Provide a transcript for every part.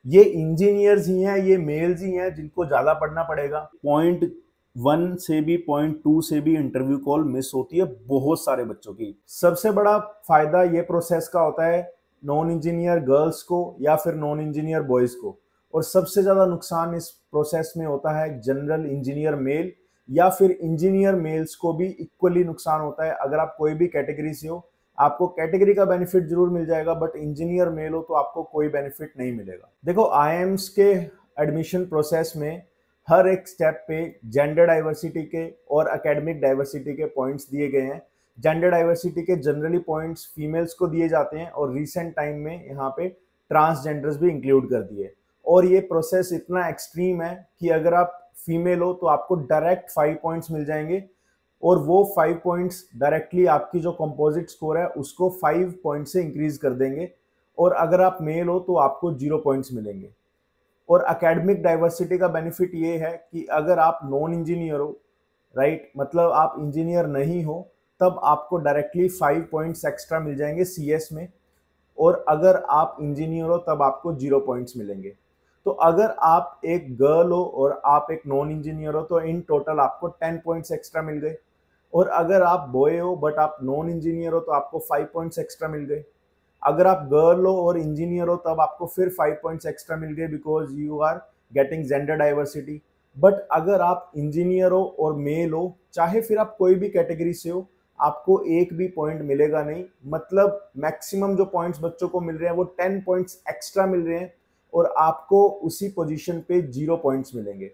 ये इंजीनियर्स ही हैं, ये मेल्स ही हैं जिनको ज़्यादा पढ़ना पड़ेगा। पॉइंट 1 से भी पॉइंट 2 से भी इंटरव्यू कॉल मिस होती है बहुत सारे बच्चों की। सबसे बड़ा फायदा ये प्रोसेस का होता है नॉन इंजीनियर गर्ल्स को या फिर नॉन इंजीनियर बॉयज़ को, और सबसे ज़्यादा नुकसान इस प्रोसेस में होता है जनरल इंजीनियर मेल या फिर इंजीनियर मेल्स को भी इक्वली नुकसान होता है। अगर आप कोई भी कैटेगरी से हो, आपको कैटेगरी का बेनिफिट जरूर मिल जाएगा, बट इंजीनियर मेल हो तो आपको कोई बेनिफिट नहीं मिलेगा। देखो, आईएम्स के एडमिशन प्रोसेस में हर एक स्टेप पे जेंडर डाइवर्सिटी के और एकेडमिक डाइवर्सिटी के पॉइंट्स दिए गए हैं। जेंडर डाइवर्सिटी के जनरली पॉइंट्स फीमेल्स को दिए जाते हैं और रिसेंट टाइम में यहाँ पे ट्रांसजेंडर्स भी इंक्लूड कर दिए। और ये प्रोसेस इतना एक्सट्रीम है कि अगर आप फीमेल हो तो आपको डायरेक्ट 5 पॉइंट्स मिल जाएंगे, और वो 5 पॉइंट्स डायरेक्टली आपकी जो कंपोजिट स्कोर है उसको 5 पॉइंट से इंक्रीज कर देंगे। और अगर आप मेल हो तो आपको 0 पॉइंट्स मिलेंगे। और एकेडमिक डाइवर्सिटी का बेनिफिट ये है कि अगर आप नॉन इंजीनियर हो, राइट, मतलब आप इंजीनियर नहीं हो, तब आपको डायरेक्टली 5 पॉइंट्स एक्स्ट्रा मिल जाएंगे सीएस में। और अगर आप इंजीनियर हो तब आपको 0 पॉइंट्स मिलेंगे। तो अगर आप एक गर्ल हो और आप एक नॉन इंजीनियर हो तो इन टोटल आपको 10 पॉइंट्स एक्स्ट्रा मिल गए। और अगर आप बॉय हो बट आप नॉन इंजीनियर हो तो आपको 5 पॉइंट्स एक्स्ट्रा मिल गए। अगर आप गर्ल हो और इंजीनियर हो तब आपको फिर 5 पॉइंट्स एक्स्ट्रा मिल गए because you are getting gender diversity. But अगर आप इंजीनियर हो और मेल हो, चाहे फिर आप कोई भी कैटेगरी से हो, आपको एक भी पॉइंट मिलेगा नहीं। मतलब मैक्सिमम जो पॉइंट्स बच्चों को मिल रहे हैं वो 10 पॉइंट्स एक्स्ट्रा मिल रहे हैं, और आपको उसी पोजीशन पे 0 पॉइंट्स मिलेंगे।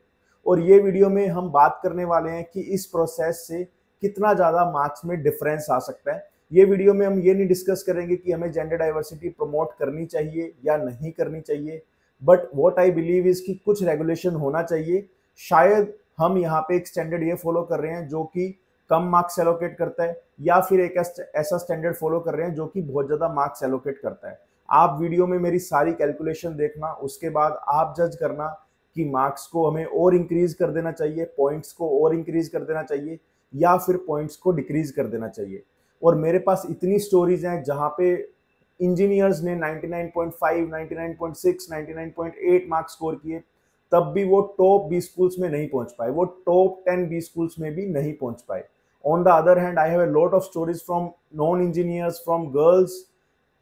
और ये वीडियो में हम बात करने वाले हैं कि इस प्रोसेस से कितना ज़्यादा मार्क्स में डिफरेंस आ सकता है। ये वीडियो में हम ये नहीं डिस्कस करेंगे कि हमें जेंडर डाइवर्सिटी प्रमोट करनी चाहिए या नहीं करनी चाहिए, but what I believe is कि कुछ रेगुलेशन होना चाहिए। शायद हम यहाँ पे एक स्टैंडर्ड ये फॉलो कर रहे हैं जो कि कम मार्क्स एलोकेट करता है, या फिर एक ऐसा स्टैंडर्ड फॉलो कर रहे हैं जो कि बहुत ज़्यादा मार्क्स एलोकेट करता है। आप वीडियो में मेरी सारी कैलकुलेशन देखना, उसके बाद आप जज करना कि मार्क्स को हमें और इंक्रीज कर देना चाहिए, पॉइंट्स को और इंक्रीज कर देना चाहिए, या फिर पॉइंट्स को डिक्रीज कर देना चाहिए। और मेरे पास इतनी स्टोरीज हैं जहाँ पे इंजीनियर्स ने 99.5, 99.6, 99.8 मार्क्स स्कोर किए, तब भी वो टॉप 20 स्कूल्स में नहीं पहुंच पाए, वो टॉप 10 20 स्कूल्स में भी नहीं पहुंच पाए। On the other hand, I have a lot of stories from non engineers, from girls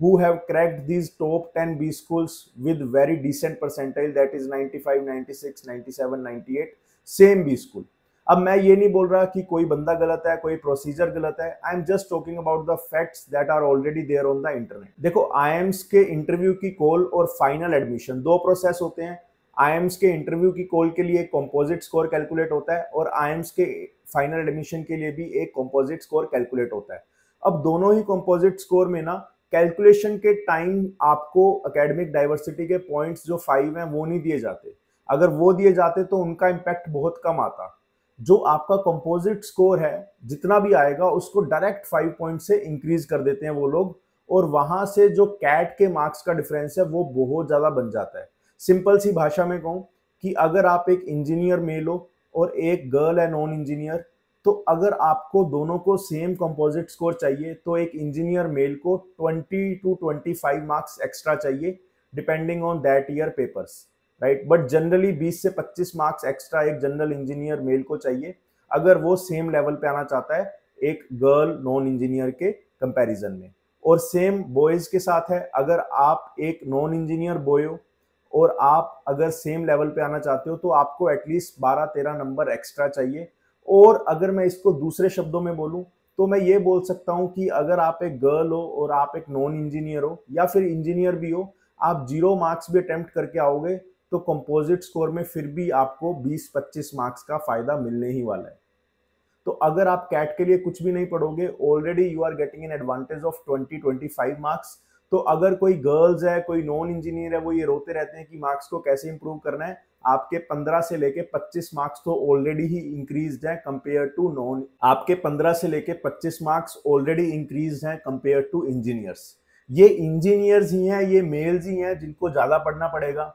who have cracked these top 10 B schools with very decent percentile, that is 95, 96, 97, 98, same B school। अब मैं ये नहीं बोल रहा कि कोई बंदा गलत है, कोई प्रोसीजर गलत है। I am just talking about the facts that are already there on the internet. देखो, आईएम्स के इंटरव्यू की कॉल और फाइनल एडमिशन दो प्रोसेस होते हैं। आईएम्स के इंटरव्यू की कॉल के लिए कंपोजिट स्कोर कैलकुलेट होता है, और आईएम्स के फाइनल एडमिशन के लिए भी एक कंपोजिट स्कोर कैलकुलेट होता है। अब दोनों ही कंपोजिट स्कोर में ना कैलकुलेशन के टाइम आपको एकेडमिक डाइवर्सिटी के पॉइंट्स जो 5 हैं वो नहीं दिए जाते। अगर वो दिए जाते तो उनका इम्पैक्ट बहुत कम आता। जो आपका कंपोजिट स्कोर है जितना भी आएगा उसको डायरेक्ट 5 पॉइंट से इंक्रीज कर देते हैं वो लोग, और वहां से जो कैट के मार्क्स का डिफरेंस है वो बहुत ज्यादा बन जाता है। सिंपल सी भाषा में कहूं कि अगर आप एक इंजीनियर मेल हो और एक गर्ल है नॉन इंजीनियर, तो अगर आपको दोनों को सेम कंपोजिट स्कोर चाहिए तो एक इंजीनियर मेल को 20 to 25 मार्क्स एक्स्ट्रा चाहिए depending on that year papers, right. But generally 20 से 25 मार्क्स एक्स्ट्रा एक जनरल इंजीनियर मेल को चाहिए अगर वो सेम लेवल पे आना चाहता है एक गर्ल नॉन इंजीनियर के कंपैरिजन में। और सेम बॉयज के साथ है, अगर आप एक नॉन इंजीनियर बॉय हो और आप अगर सेम लेवल पे आना चाहते हो तो आपको एटलीस्ट 12-13 नंबर एक्स्ट्रा चाहिए। और अगर मैं इसको दूसरे शब्दों में बोलूं तो मैं ये बोल सकता हूं कि अगर आप एक गर्ल हो और आप एक नॉन इंजीनियर हो या फिर इंजीनियर भी हो, आप 0 मार्क्स भी अटेम्प्ट करके आओगे तो कंपोजिट स्कोर में फिर भी आपको 20-25 मार्क्स का फायदा मिलने ही वाला है। तो अगर आप कैट के लिए कुछ भी नहीं पढ़ोगे, already you are getting an advantage of 20-25 marks. तो अगर कोई गर्ल्स है, कोई नॉन इंजीनियर है, वो ये रोते रहते हैं कि मार्क्स को कैसे इंप्रूव करना है, आपके 15 से लेके 25 मार्क्स तो ऑलरेडी ही इंक्रीज है कंपेयर टू नॉन। आपके 15 से लेके 25 मार्क्स ऑलरेडी इंक्रीज हैं कंपेयर टू इंजीनियर्स। ये इंजीनियर्स ही हैं, ये मेल्स ही हैं जिनको ज्यादा पढ़ना पड़ेगा।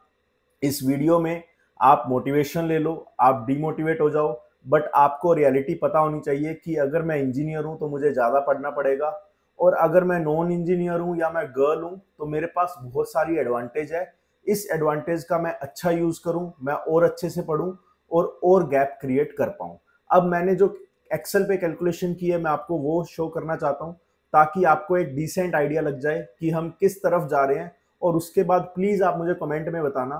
इस वीडियो में आप मोटिवेशन ले लो, आप डिमोटिवेट हो जाओ, बट आपको रियलिटी पता होनी चाहिए कि अगर मैं इंजीनियर हूं तो मुझे ज़्यादा पढ़ना पड़ेगा, और अगर मैं नॉन इंजीनियर हूं या मैं गर्ल हूं तो मेरे पास बहुत सारी एडवांटेज है इस एडवांटेज का मैं अच्छा यूज करूं, मैं और अच्छे से पढूं और गैप क्रिएट कर पाऊं। अब मैंने जो एक्सेल पे कैलकुलेशन की है मैं आपको वो शो करना चाहता हूं, ताकि आपको एक डिसेंट आइडिया लग जाए कि हम किस तरफ जा रहे हैं। और उसके बाद प्लीज आप मुझे कमेंट में बताना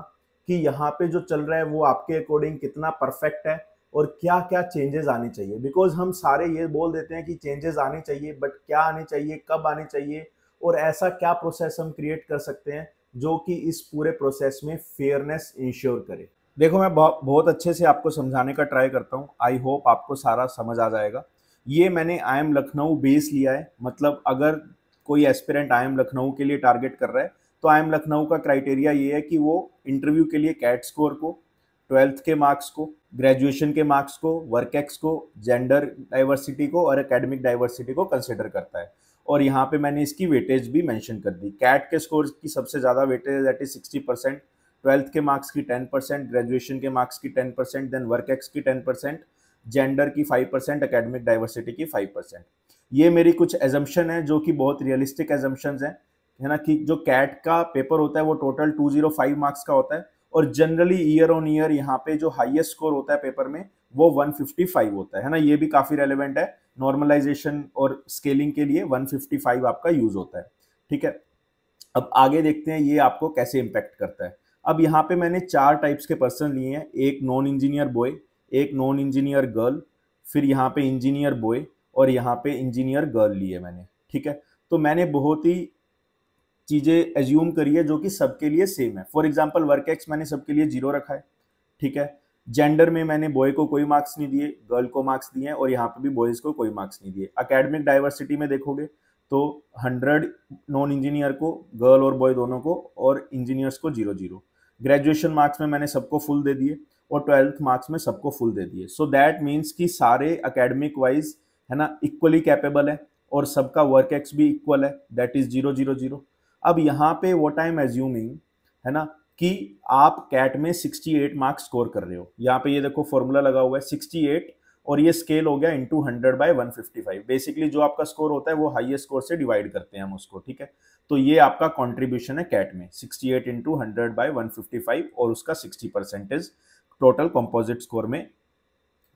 कि यहाँ पे जो चल रहा है वो आपके अकॉर्डिंग कितना परफेक्ट है और क्या क्या चेंजेस आने चाहिए। बिकॉज हम सारे ये बोल देते हैं कि चेंजेस आने चाहिए, बट क्या आने चाहिए, कब आने चाहिए, और ऐसा क्या प्रोसेस हम क्रिएट कर सकते हैं जो कि इस पूरे प्रोसेस में फेयरनेस इंश्योर करे। देखो मैं बहुत अच्छे से आपको समझाने का ट्राई करता हूँ, आई होप आपको सारा समझ आ जाएगा। ये मैंने आई एम लखनऊ बेस लिया है, मतलब अगर कोई एस्पिरेंट आई एम लखनऊ के लिए टारगेट कर रहा है तो आई एम लखनऊ का क्राइटेरिया ये है कि वो इंटरव्यू के लिए कैट स्कोर को, 12th के मार्क्स को, ग्रेजुएशन के मार्क्स को, वर्क एक्स को, जेंडर डाइवर्सिटी को और एकेडमिक डाइवर्सिटी को कंसिडर करता है। और यहाँ पे मैंने इसकी वेटेज भी मेंशन कर दी। कैट के स्कोर की सबसे ज़्यादा वेटेज दैट इज 60%, 12th के मार्क्स की 10%, ग्रेजुएशन के मार्क्स की 10%, देन वर्क एक्स की 10%, जेंडर की 5%, एकेडमिक डाइवर्सिटी की 5%। ये मेरी कुछ एजम्पशन है जो कि बहुत रियलिस्टिक एजम्पशंस हैं, है ना, कि जो कैट का पेपर होता है वो टोटल 205 मार्क्स का होता है और जनरली ईयर ऑन ईयर यहाँ पे जो हाईएस्ट स्कोर होता है पेपर में वो 155 होता है ना। ये भी काफी रेलेवेंट है, नॉर्मलाइजेशन और स्केलिंग के लिए 155 आपका यूज होता है। ठीक है, अब आगे देखते हैं ये आपको कैसे इम्पैक्ट करता है। अब यहाँ पे मैंने 4 टाइप्स के पर्सन लिए हैं, एक नॉन इंजीनियर बॉय, एक नॉन इंजीनियर गर्ल, फिर यहाँ पे इंजीनियर बॉय और यहाँ पे इंजीनियर गर्ल लिए मैंने। ठीक है, तो मैंने बहुत ही चीजें एज्यूम करी है जो कि सबके लिए सेम है। फॉर एग्जाम्पल वर्क एक्स मैंने सबके लिए 0 रखा है। ठीक है, जेंडर में मैंने बॉय को कोई मार्क्स नहीं दिए, गर्ल को मार्क्स दिए और यहाँ पे भी बॉयज को कोई मार्क्स नहीं दिए। अकेडमिक डाइवर्सिटी में देखोगे तो 100 नॉन इंजीनियर को, गर्ल और बॉय दोनों को, और इंजीनियर्स को 0-0। ग्रेजुएशन मार्क्स में मैंने सबको फुल दे दिए और 12th मार्क्स में सबको फुल दे दिए। सो दैट मीन्स कि सारे अकेडमिक वाइज, है ना, इक्वली कैपेबल है और सबका वर्क एक्स भी इक्वल है, दैट इज 0-0-0। अब यहाँ पे व्हाट आई एम एज्यूमिंग, है ना, कि आप कैट में 68 मार्क्स स्कोर कर रहे हो। यहाँ पे ये देखो फॉर्मूला लगा हुआ है 68 और ये स्केल हो गया इंटू 100/155। बेसिकली जो आपका स्कोर होता है वो हाईएस्ट स्कोर से डिवाइड करते हैं हम उसको। ठीक है, तो ये आपका कॉन्ट्रीब्यूशन है कैट में 68 इंटू 100/155 और उसका 60% टोटल कंपोजिट स्कोर में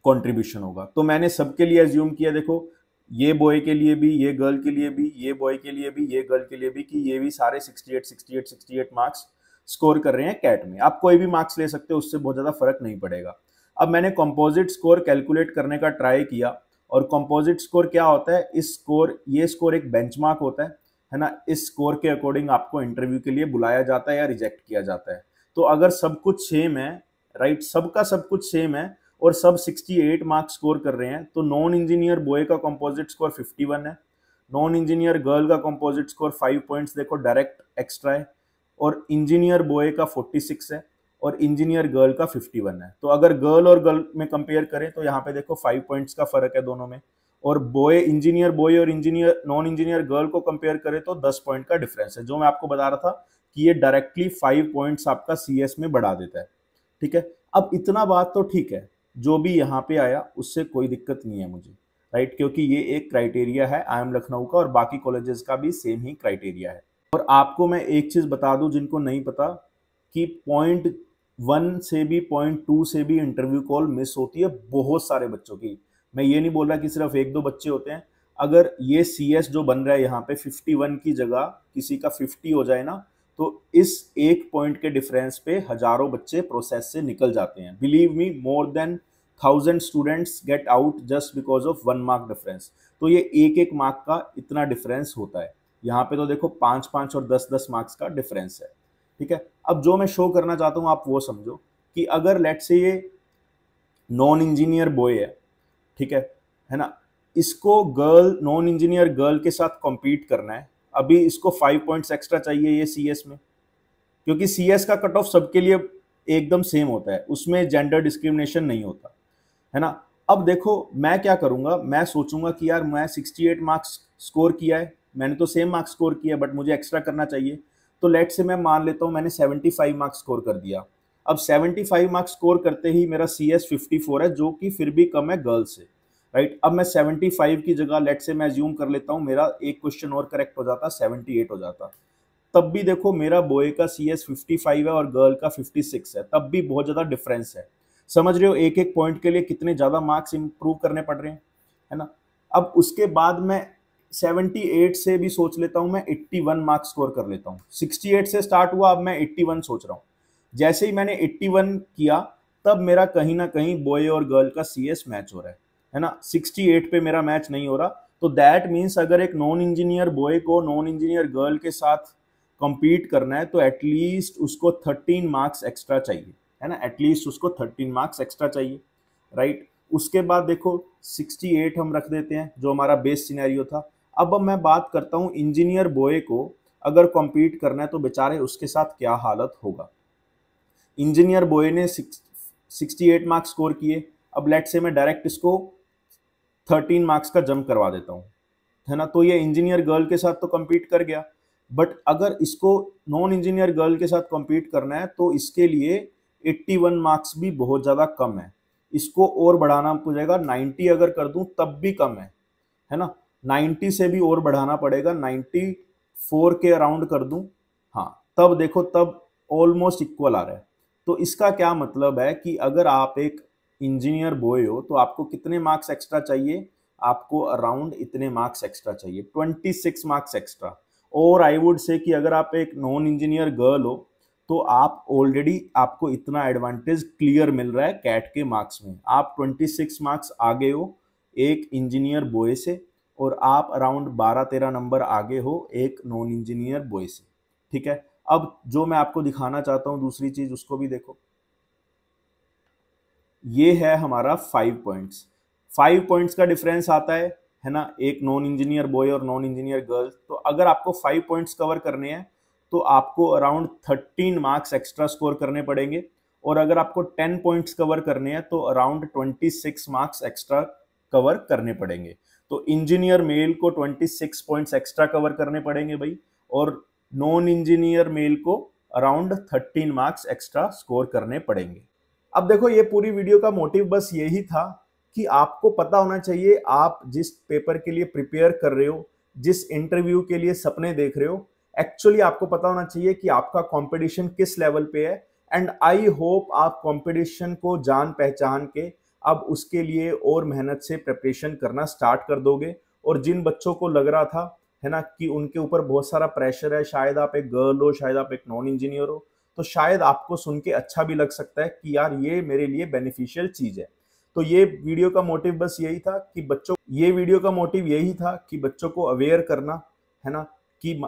कंट्रीब्यूशन होगा। तो मैंने सबके लिए एज्यूम किया, देखो ये बॉय के लिए भी, ये गर्ल के लिए भी, ये बॉय के लिए भी, ये गर्ल के लिए भी, कि ये भी सारे 68 मार्क्स स्कोर कर रहे हैं कैट में। आप कोई भी मार्क्स ले सकते हो, उससे बहुत ज़्यादा फर्क नहीं पड़ेगा। अब मैंने कंपोजिट स्कोर कैलकुलेट करने का ट्राई किया और कंपोजिट स्कोर क्या होता है, इस स्कोर, ये स्कोर एक बेंचमार्क होता है ना। इस स्कोर के अकॉर्डिंग आपको इंटरव्यू के लिए बुलाया जाता है या रिजेक्ट किया जाता है। तो अगर सब कुछ सेम है, राइट, सबका सब कुछ सेम है और सब 68 मार्क्स स्कोर कर रहे हैं, तो नॉन इंजीनियर बॉय का कंपोजिट स्कोर 51 है, नॉन इंजीनियर गर्ल का कंपोजिट स्कोर 5 पॉइंट्स देखो डायरेक्ट एक्स्ट्रा है, और इंजीनियर बॉय का 46 है और इंजीनियर गर्ल का 51 है। तो अगर गर्ल और गर्ल में कंपेयर करें तो यहाँ पे देखो 5 पॉइंट्स का फर्क है दोनों में, और बॉय, इंजीनियर बॉय और इंजीनियर नॉन इंजीनियर गर्ल को कंपेयर करें तो 10 पॉइंट का डिफरेंस है, जो मैं आपको बता रहा था कि ये डायरेक्टली 5 पॉइंट्स आपका सीएस में बढ़ा देता है। ठीक है, अब इतना बात तो ठीक है, जो भी यहाँ पे आया उससे कोई दिक्कत नहीं है मुझे, राइट, क्योंकि ये एक क्राइटेरिया है आई एम लखनऊ का और बाकी कॉलेजेस का भी सेम ही क्राइटेरिया है। और आपको मैं एक चीज बता दूं जिनको नहीं पता, कि .1 से भी .2 से भी इंटरव्यू कॉल मिस होती है बहुत सारे बच्चों की। मैं ये नहीं बोल रहा कि सिर्फ 1-2 बच्चे होते हैं। अगर ये CS जो बन रहा है यहाँ पे 51 की जगह किसी का 50 हो जाए ना, तो इस एक पॉइंट के डिफरेंस पे हजारों बच्चे प्रोसेस से निकल जाते हैं। Believe me, more than 1000 students get out just because of 1 mark difference. तो ये एक मार्क का इतना डिफरेंस होता है। यहाँ पे तो देखो 5-5 और 10-10 मार्क्स का डिफरेंस है। ठीक है, अब जो मैं शो करना चाहता हूँ आप वो समझो, कि अगर लेट से ये नॉन इंजीनियर बॉय है, ठीक है ना, इसको गर्ल, नॉन इंजीनियर गर्ल के साथ कॉम्पीट करना है, अभी इसको 5 पॉइंट्स एक्स्ट्रा चाहिए ये CS में, क्योंकि CS का कट ऑफ सबके लिए एकदम सेम होता है, उसमें जेंडर डिस्क्रिमिनेशन नहीं होता, है ना। अब देखो मैं क्या करूंगा, मैं सोचूंगा कि यार मैं 68 मार्क्स स्कोर किया है, मैंने तो सेम मार्क्स स्कोर किया बट मुझे एक्स्ट्रा करना चाहिए। तो लेट से मैं मान लेता हूँ मैंने 75 मार्क्स स्कोर कर दिया। अब 75 मार्क्स स्कोर करते ही मेरा CS 54 है, जो कि फिर भी कम है गर्ल से, राइट। अब मैं 75 की जगह लेट से मैं अज्यूम कर लेता हूँ मेरा एक क्वेश्चन और करेक्ट हो जाता, 78 हो जाता। तब भी देखो मेरा बॉय का CS 55 है और गर्ल का 56 है, तब भी बहुत ज्यादा डिफरेंस है। समझ रहे हो एक एक पॉइंट के लिए कितने ज्यादा मार्क्स इंप्रूव करने पड़ रहे हैं, है ना। अब उसके बाद मैं 78 से भी सोच लेता हूं, मैं 81 मार्क्स स्कोर कर लेता हूं। 68 से स्टार्ट हुआ, अब मैं 81 सोच रहा हूं। जैसे ही मैंने 81 किया, तब मेरा कहीं ना कहीं बॉय और गर्ल का CS मैच हो रहा है ना। 68 पे मेरा मैच नहीं हो रहा, तो दैट मीन्स अगर एक नॉन इंजीनियर बॉय को नॉन इंजीनियर गर्ल के साथ compete करना है तो एटलीस्ट उसको 13 मार्क्स एक्स्ट्रा चाहिए, है ना। एटलीस्ट उसको 13 मार्क्स एक्स्ट्रा चाहिए, राइट। उसके बाद देखो 68 हम रख देते हैं जो हमारा बेस सिनेरियो था। अब मैं बात करता हूँ इंजीनियर बॉय को अगर compete करना है तो बेचारे उसके साथ क्या हालत होगा। इंजीनियर बॉय ने 68 मार्क्स स्कोर किए। अब लेट से मैं डायरेक्ट इसको 13 मार्क्स का जंप करवा देता हूँ, है ना। तो ये इंजीनियर गर्ल के साथ तो compete कर गया, बट अगर इसको नॉन इंजीनियर गर्ल के साथ compete करना है तो इसके लिए 81 मार्क्स भी बहुत ज़्यादा कम है। इसको और बढ़ाना पड़ेगा, 90 अगर कर दूं तब भी कम है ना। 90 से भी और बढ़ाना पड़ेगा, 94 के अराउंड कर दूं, हाँ तब देखो तब ऑलमोस्ट इक्वल आ रहा है। तो इसका क्या मतलब है कि अगर आप एक इंजीनियर बॉय हो तो आपको कितने मार्क्स एक्स्ट्रा चाहिए, आपको अराउंड इतने मार्क्स एक्स्ट्रा चाहिए, 26 मार्क्स एक्स्ट्रा। और आई वुड से कि अगर आप एक नॉन इंजीनियर गर्ल हो तो आप ऑलरेडी आपको इतना एडवांटेज क्लियर मिल रहा है कैट के मार्क्स में, आप 26 मार्क्स आगे हो एक इंजीनियर बॉय से, और आप अराउंड 12-13 नंबर आगे हो एक नॉन इंजीनियर बॉय से, ठीक है। अब जो मैं आपको दिखाना चाहता हूं दूसरी चीज उसको भी देखो। ये है हमारा 5 पॉइंट्स। 5 पॉइंट्स का डिफरेंस आता है ना, एक नॉन इंजीनियर बॉय और नॉन इंजीनियर गर्ल। तो अगर आपको 5 पॉइंट्स कवर करने हैं तो आपको अराउंड 13 मार्क्स एक्स्ट्रा स्कोर करने पड़ेंगे, और अगर आपको 10 पॉइंट्स कवर करने हैं तो अराउंड 26 मार्क्स एक्स्ट्रा कवर करने पड़ेंगे। तो इंजीनियर मेल को 26 पॉइंट्स एक्स्ट्रा कवर करने पड़ेंगे भाई, और नॉन इंजीनियर मेल को अराउंड 13 मार्क्स एक्स्ट्रा स्कोर करने पड़ेंगे। अब देखो ये पूरी वीडियो का मोटिव बस यही था कि आपको पता होना चाहिए आप जिस पेपर के लिए प्रिपेयर कर रहे हो, जिस इंटरव्यू के लिए सपने देख रहे हो, एक्चुअली आपको पता होना चाहिए कि आपका कंपटीशन किस लेवल पे है। एंड आई होप आप कंपटीशन को जान पहचान के अब उसके लिए और मेहनत से प्रिपरेशन करना स्टार्ट कर दोगे। और जिन बच्चों को लग रहा था, है ना, कि उनके ऊपर बहुत सारा प्रेशर है, शायद आप एक गर्ल हो, शायद आप एक नॉन इंजीनियर हो, तो शायद आपको सुन के अच्छा भी लग सकता है कि यार ये मेरे लिए बेनिफिशियल चीज है। तो ये वीडियो का मोटिव बस यही था कि बच्चों को अवेयर करना, है ना, कि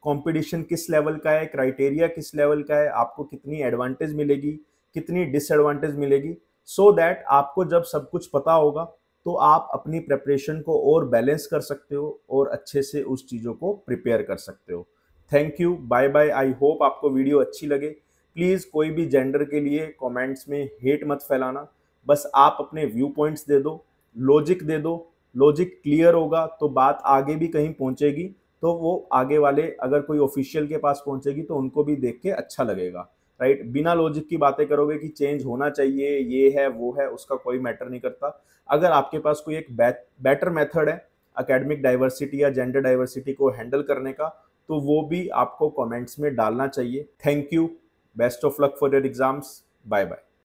कंपटीशन किस लेवल का है, क्राइटेरिया किस लेवल का है, आपको कितनी एडवांटेज मिलेगी, कितनी डिसएडवांटेज मिलेगी, सो दैट आपको जब सब कुछ पता होगा तो आप अपनी प्रिपरेशन को और बैलेंस कर सकते हो और अच्छे से उस चीज़ों को प्रिपेयर कर सकते हो। Thank you, bye bye. I hope आपको वीडियो अच्छी लगे। प्लीज़ कोई भी जेंडर के लिए कमेंट्स में हेट मत फैलाना, बस आप अपने व्यू पॉइंट्स दे दो, लॉजिक दे दो। लॉजिक क्लियर होगा तो बात आगे भी कहीं पहुंचेगी, तो वो आगे वाले अगर कोई ऑफिशियल के पास पहुंचेगी तो उनको भी देख के अच्छा लगेगा, राइट। बिना लॉजिक की बातें करोगे कि चेंज होना चाहिए, ये है वो है, उसका कोई मैटर नहीं करता। अगर आपके पास कोई एक बेटर मेथड है एकेडमिक डाइवर्सिटी या जेंडर डाइवर्सिटी को हैंडल करने का, तो वो भी आपको कमेंट्स में डालना चाहिए। Thank you, best of luck for your exams, bye bye.